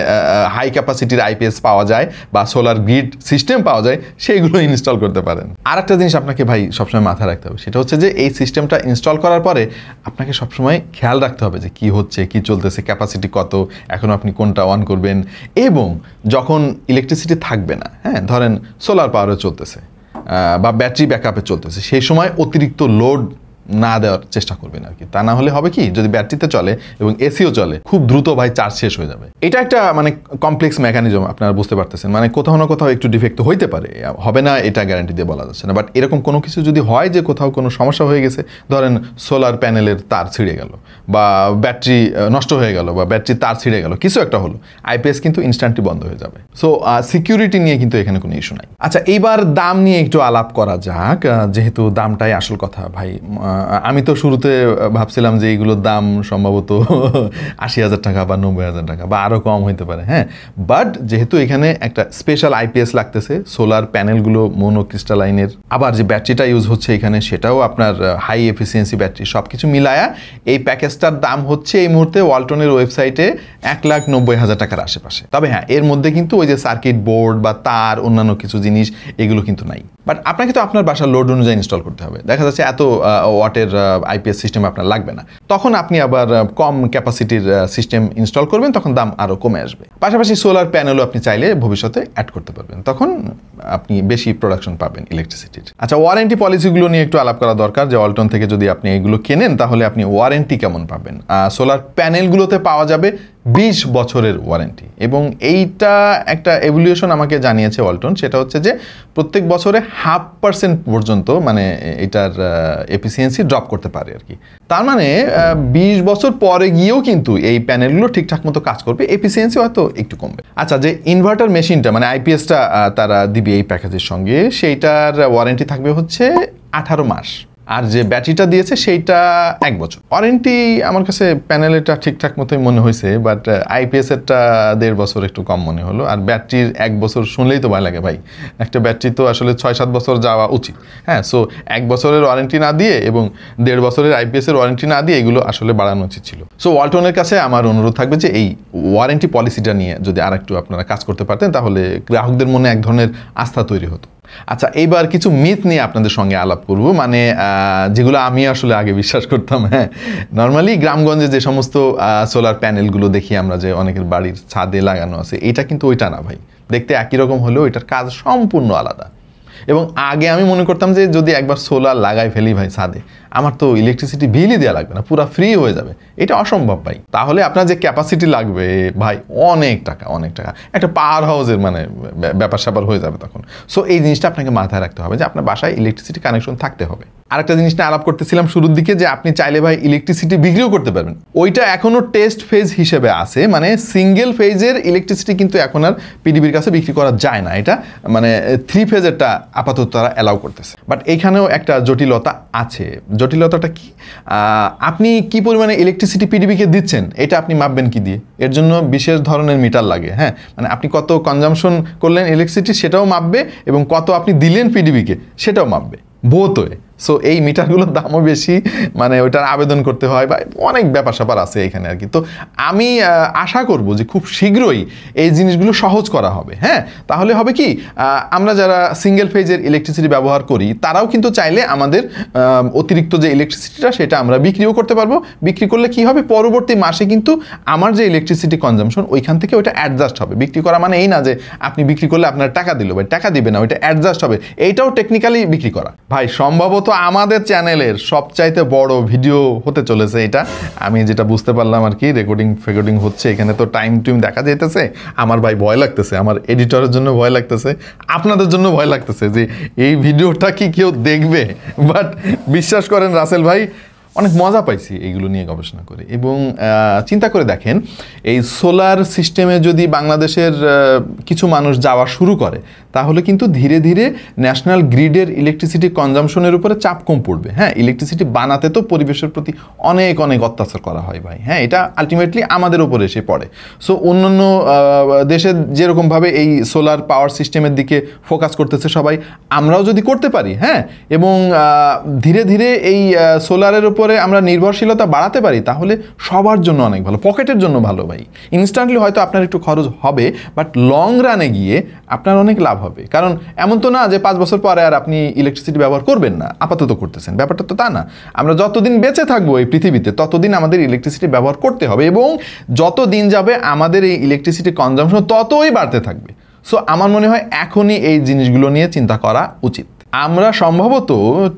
হাই ক্যাপাসিটির আইপিএস পাওয়া যায় বা সোলার গ্রিড সিস্টেম পাওয়া যায়, সেইগুলো ইনস্টল করতে পারেন। আর একটা জিনিস আপনাকে ভাই সবসময় মাথায় রাখতে হবে, সেটা হচ্ছে যে এই সিস্টেমটা ইনস্টল করার পরে আপনাকে সবসময় খেয়াল রাখতে হবে যে কি হচ্ছে, কি চলতেছে, ক্যাপাসিটি কত, এখন আপনি কোনটা অন করবেন। এবং যখন ইলেকট্রিসিটি থাকবে না, হ্যাঁ ধরেন সোলার পাওয়ারে চলতেছে বা ব্যাটারি ব্যাকআপে চলতেছে, সেই সময় অতিরিক্ত লোড না দেওয়ার চেষ্টা করবেন আর কি। তা না হলে হবে কি, যদি ব্যাটারিতে চলে এবং এসিও চলে, খুব দ্রুত ভাই চার্জ শেষ হয়ে যাবে। এটা একটা মানে কমপ্লেক্স মেকানিজম, আপনারা বুঝতে পারতেছেন। মানে কোথাও না কোথাও একটু ডিফেক্ট হইতে পারে, হবে না এটা গ্যারান্টি দিয়ে বলা যাচ্ছে না। বাট এরকম কোনো কিছু যদি হয় যে কোথাও কোনো সমস্যা হয়ে গেছে, ধরেন সোলার প্যানেলের তার ছিঁড়ে গেল বা ব্যাটারি নষ্ট হয়ে গেল বা ব্যাটারির তার ছিঁড়ে গেল, কিছু একটা হলো, আইপিএস কিন্তু ইনস্ট্যান্টলি বন্ধ হয়ে যাবে। সো সিকিউরিটি নিয়ে কিন্তু এখানে কোনো ইস্যু নাই। আচ্ছা, এইবার দাম নিয়ে একটু আলাপ করা যাক, যেহেতু দামটাই আসল কথা ভাই। আমি তো শুরুতে ভাবছিলাম যে এইগুলোর দাম সম্ভবত 80,000 টাকা বা 90,000 টাকা বা আরও কম হইতে পারে। হ্যাঁ, বাট যেহেতু এখানে একটা স্পেশাল আইপিএস লাগতেছে, সোলার প্যানেলগুলো মোনোক্রিস্টালাইনের, আবার যে ব্যাটারিটা ইউজ হচ্ছে এখানে সেটাও আপনার হাই এফিসিয়েন্সি ব্যাটারি, সব কিছু মিলায়া এই প্যাকেজটার দাম হচ্ছে এই মুহূর্তে ওয়ালটনের ওয়েবসাইটে 1,90,000 টাকার আশেপাশে। তবে হ্যাঁ, এর মধ্যে কিন্তু ওই যে সার্কিট বোর্ড বা তার অন্যান্য কিছু জিনিস এগুলো কিন্তু নাই। বাট আপনাকে তো আপনার বাসার লোড অনুযায়ী ইনস্টল করতে হবে। দেখা যাচ্ছে এত ওয়াটের আইপিএস সিস্টেম আপনার লাগবে না, তখন আপনি আবার কম ক্যাপাসিটির সিস্টেম ইনস্টল করবেন, তখন দাম আরও কমে আসবে। পাশাপাশি সোলার প্যানেলও আপনি চাইলে ভবিষ্যতে অ্যাড করতে পারবেন, তখন আপনি বেশি প্রোডাকশন পাবেন ইলেকট্রিসিটির। আচ্ছা, ওয়ারেন্টি পলিসিগুলো নিয়ে একটু আলাপ করা দরকার, যে ওয়ালটন থেকে যদি আপনি এগুলো কেনেন তাহলে আপনি ওয়ারেন্টি কেমন পাবেন। সোলার প্যানেলগুলোতে পাওয়া যাবে 20 বছরের ওয়ারেন্টি, এবং এইটা একটা এভলিউশন আমাকে জানিয়েছে ওয়ালটন, সেটা হচ্ছে যে প্রত্যেক বছরে 0.5% পর্যন্ত মানে এটার এফিসিয়েন্সি ড্রপ করতে পারে আর কি। তার মানে 20 বছর পরে গিয়েও কিন্তু এই প্যানেলগুলো ঠিকঠাক মতো কাজ করবে, এফিসিয়েন্সি হয়তো একটু কমবে। আচ্ছা, যে ইনভার্টার মেশিনটা মানে আইপিএসটা তারা দিবে এই প্যাকেজের সঙ্গে, সেইটার ওয়ারেন্টি থাকবে হচ্ছে 18 মাস, আর যে ব্যাটারিটা দিয়েছে সেইটা 1 বছর ওয়ারেন্টি। আমার কাছে প্যানেলেরটা ঠিকঠাক মতোই মনে হয়েছে, বাট আইপিএসেরটা 1.5 বছর একটু কম মনে হলো। আর ব্যাটারির 1 বছর শুনলেই তো ভয় লাগে ভাই, একটা ব্যাটারি তো আসলে 6-7 বছর যাওয়া উচিত। হ্যাঁ, সো 1 বছরের ওয়ারেন্টি না দিয়ে এবং 1.5 বছরের আইপিএসের ওয়ারেন্টি না দিয়ে এগুলো আসলে বাড়ানো উচিত ছিল। সো ওয়ালটনের কাছে আমার অনুরোধ থাকবে যে এই ওয়ারেন্টি পলিসিটা নিয়ে যদি আর একটু আপনারা কাজ করতে পারতেন তাহলে গ্রাহকদের মনে এক ধরনের আস্থা তৈরি হতো। আচ্ছা, এইবার কিছু মিথ নিয়ে আপনাদের সঙ্গে আলাপ করব, মানে যেগুলো আমি আসলে আগে বিশ্বাস করতাম। হ্যাঁ, নর্মালি গ্রামগঞ্জে যে সমস্ত সোলার প্যানেলগুলো দেখি আমরা, যে অনেকের বাড়ির ছাদে লাগানো আছে, এটা কিন্তু ওইটা না ভাই। দেখতে একই রকম হলেও এটার কাজ সম্পূর্ণ আলাদা। এবং আগে আমি মনে করতাম যে যদি একবার সোলার লাগাই ফেলি ভাই ছাদে, আমার তো ইলেকট্রিসিটি বিলই দেওয়া লাগবে না, পুরো ফ্রি হয়ে যাবে। এটা অসম্ভব ভাই। তাহলে আপনার যে ক্যাপাসিটি লাগবে ভাই, অনেক টাকা একটা পাওয়ার হাউসের মানে ব্যাপার স্যাপার হয়ে যাবে তখন। সো এই জিনিসটা আপনাকে মাথায় রাখতে হবে যে আপনার বাসায় ইলেকট্রিসিটি কানেকশন থাকতে হবে। আরেকটা জিনিস নিয়ে আলাপ করতেছিলাম শুরুর দিকে, যে আপনি চাইলে ভাই ইলেকট্রিসিটি বিক্রিও করতে পারবেন। ওইটা এখনো টেস্ট ফেজ হিসেবে আছে, মানে সিঙ্গেল ফেজের ইলেকট্রিসিটি কিন্তু এখন আর পিডিবির কাছে বিক্রি করা যায় না। এটা মানে 3 ফেজেরটা আপাতত তারা অ্যালাউ করতেছে। বাট এখানেও একটা জটিলতা আছে। জটিলতাটা কি, আপনি কি পরিমাণে ইলেকট্রিসিটি পিডিবিকে দিচ্ছেন এটা আপনি মাপবেন কি দিয়ে? এর জন্য বিশেষ ধরনের মিটার লাগে। হ্যাঁ, মানে আপনি কত কনজাম্পশন করলেন ইলেকট্রিসিটি সেটাও মাপবে, এবং কত আপনি দিলেন পিডিবিকে সেটাও মাপবে বোথ ওয়ে। সো এই মিটারগুলোর দামও বেশি, মানে ওইটার আবেদন করতে হয় বা অনেক ব্যাপার স্যাপার আছে এখানে আর কি। তো আমি আশা করব যে খুব শীঘ্রই এই জিনিসগুলো সহজ করা হবে। হ্যাঁ, তাহলে হবে কি, আমরা যারা সিঙ্গেল ফেজের ইলেকট্রিসিটি ব্যবহার করি তারাও কিন্তু চাইলে আমাদের অতিরিক্ত যে ইলেকট্রিসিটিটা সেটা আমরা বিক্রিও করতে পারবো। বিক্রি করলে কি হবে, পরবর্তী মাসে কিন্তু আমার যে ইলেকট্রিসিটি কনজাম্পশন ওইখান থেকে ওইটা অ্যাডজাস্ট হবে। বিক্রি করা মানে এই না যে আপনি বিক্রি করলে আপনার টাকা দিল, ভাই টাকা দিবে না, ওইটা অ্যাডজাস্ট হবে। এইটাও টেকনিক্যালি বিক্রি করা। ভাই সম্ভবত আমাদের চ্যানেলের সবচাইতে বড় ভিডিও হতে চলেছে এটা, আমি যেটা বুঝতে পারলাম আর কি। রেকর্ডিং হচ্ছে এখানে, তো টাইম দেখা যেতেছে। আমার ভাই ভয় লাগতেছে, আমার এডিটরের জন্য ভয় লাগতেছে, আপনাদের জন্য ভয় লাগতেছে যে এই ভিডিওটা কি কেউ দেখবে। বাট বিশ্বাস করেন রাসেল ভাই, অনেক মজা পাইছি এইগুলো নিয়ে গবেষণা করে। এবং চিন্তা করে দেখেন, এই সোলার সিস্টেমে যদি বাংলাদেশের কিছু মানুষ যাওয়া শুরু করে তাহলে কিন্তু ধীরে ধীরে ন্যাশনাল গ্রিডের ইলেকট্রিসিটি কনজাম্পশনের উপরে চাপ কম পড়বে। হ্যাঁ, ইলেকট্রিসিটি বানাতে তো পরিবেশের প্রতি অনেক অত্যাচার করা হয় ভাই। হ্যাঁ, এটা আলটিমেটলি আমাদের উপরে এসে পড়ে। সো অন্যান্য দেশে যেরকমভাবে এই সোলার পাওয়ার সিস্টেমের দিকে ফোকাস করতেছে সবাই, আমরাও যদি করতে পারি, হ্যাঁ, এবং ধীরে ধীরে এই সোলারের উপরে আমরা নির্ভরশীলতা বাড়াতে পারি, তাহলে সবার জন্য অনেক ভালো, পকেটের জন্য ভালো ভাই। ইনস্ট্যান্টলি হয়তো আপনার একটু খরচ হবে, বাট লং রানে গিয়ে আপনার অনেক লাভ হবে। কারণ এমন তো না যে 5 বছর পরে আর আপনি ইলেকট্রিসিটি ব্যবহার করবেন না, আপাতত করতেছেন, ব্যাপারটা তো তা না। আমরা যতদিন বেঁচে থাকবো এই পৃথিবীতে ততদিন আমাদের ইলেকট্রিসিটি ব্যবহার করতে হবে, এবং যত দিন যাবে আমাদের এই ইলেকট্রিসিটি কনজাম্পশন ততই বাড়তে থাকবে। সো আমার মনে হয় এখনই এই জিনিসগুলো নিয়ে চিন্তা করা উচিত। আমরা সম্ভবত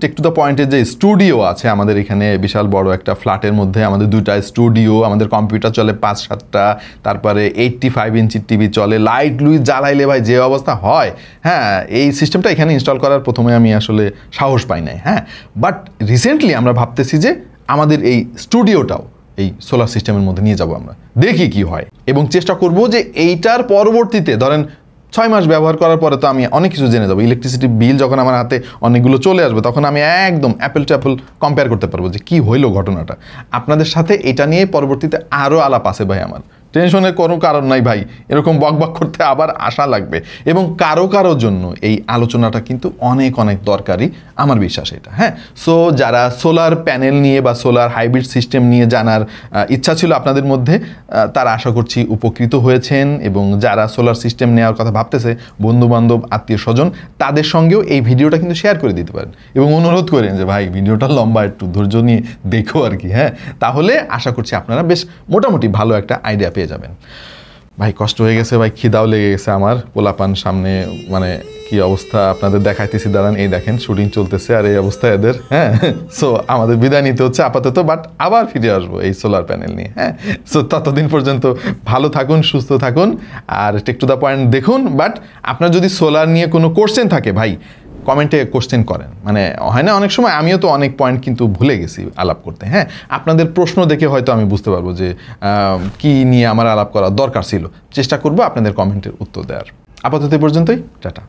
টেক টু দ্য পয়েন্টের যে স্টুডিও আছে আমাদের এখানে, বিশাল বড় একটা ফ্ল্যাটের মধ্যে আমাদের 2টা স্টুডিও, আমাদের কম্পিউটার চলে 5-7টা, তারপরে 85 ইঞ্চির টিভি চলে, লাইট লুইট জ্বালাইলে ভাই যে অবস্থা হয়। হ্যাঁ, এই সিস্টেমটা এখানে ইনস্টল করার প্রথমে আমি আসলে সাহস পাই নাই। হ্যাঁ, বাট রিসেন্টলি আমরা ভাবতেছি যে আমাদের এই স্টুডিওটাও এই সোলার সিস্টেমের মধ্যে নিয়ে যাব, আমরা দেখি কি হয়, এবং চেষ্টা করব যে এইটার পরবর্তীতে ধরেন 6 মাস ব্যবহার করার পরে তো আমি অনেক কিছু জেনে যাবো। ইলেকট্রিসিটি বিল যখন আমার হাতে অনেকগুলো চলে আসবে, তখন আমি একদম অ্যাপেল টু অ্যাপেল কম্পেয়ার করতে পারবো যে কী হইলো ঘটনাটা। আপনাদের সাথে এটা নিয়ে পরবর্তীতে আরও আলাপ আছে ভাই, আমার টেনশনের কোনো কারণ নাই ভাই, এরকম বকবক করতে আবার আশা লাগবে। এবং কারো জন্য এই আলোচনাটা কিন্তু অনেক দরকারি, আমার বিশ্বাস এটা। হ্যাঁ, সো যারা সোলার প্যানেল নিয়ে বা সোলার হাইব্রিড সিস্টেম নিয়ে জানার ইচ্ছা ছিল আপনাদের মধ্যে, তারা আশা করছি উপকৃত হয়েছেন। এবং যারা সোলার সিস্টেম নেওয়ার কথা ভাবতেছে, বন্ধুবান্ধব আত্মীয় স্বজন, তাদের সঙ্গেও এই ভিডিওটা কিন্তু শেয়ার করে দিতে পারেন, এবং অনুরোধ করেন যে ভাই ভিডিওটা লম্বা, একটু ধৈর্য নিয়ে দেখো আর কি। হ্যাঁ, তাহলে আশা করছি আপনারা বেশ মোটামুটি ভালো একটা আইডিয়া পেয়ে যাবেন। ভাই কষ্ট হয়ে গেছে ভাই, খিদাও লেগে গেছে আমার, পোলাপান সামনে, মানে কি অবস্থা আপনাদের দেখাইতেছি, দাঁড়ান, এই দেখেন শুটিং চলতেছে আর এই অবস্থা এদের। হ্যাঁ, সো আমাদের বিদায় নিতে হচ্ছে আপাতত, বাট আবার ফিরে আসবো এই সোলার প্যানেল নিয়ে। হ্যাঁ, সো ততদিন পর্যন্ত ভালো থাকুন, সুস্থ থাকুন, আর টেক টু দ্য পয়েন্ট দেখুন। বাট আপনার যদি সোলার নিয়ে কোনো কোশ্চেন থাকে ভাই, কমেন্টে কোশ্চেন করেন। মানে হয় না, অনেক সময় আমিও তো অনেক পয়েন্ট কিন্তু ভুলে গেছি আলাপ করতে। হ্যাঁ, আপনাদের প্রশ্ন দেখে হয়তো আমি বুঝতে পারবো যে কি নিয়ে আমার আলাপ করা দরকার ছিল। চেষ্টা করবো আপনাদের কমেন্টের উত্তর দেওয়ার। আপাতত পর্যন্তই, টাটা।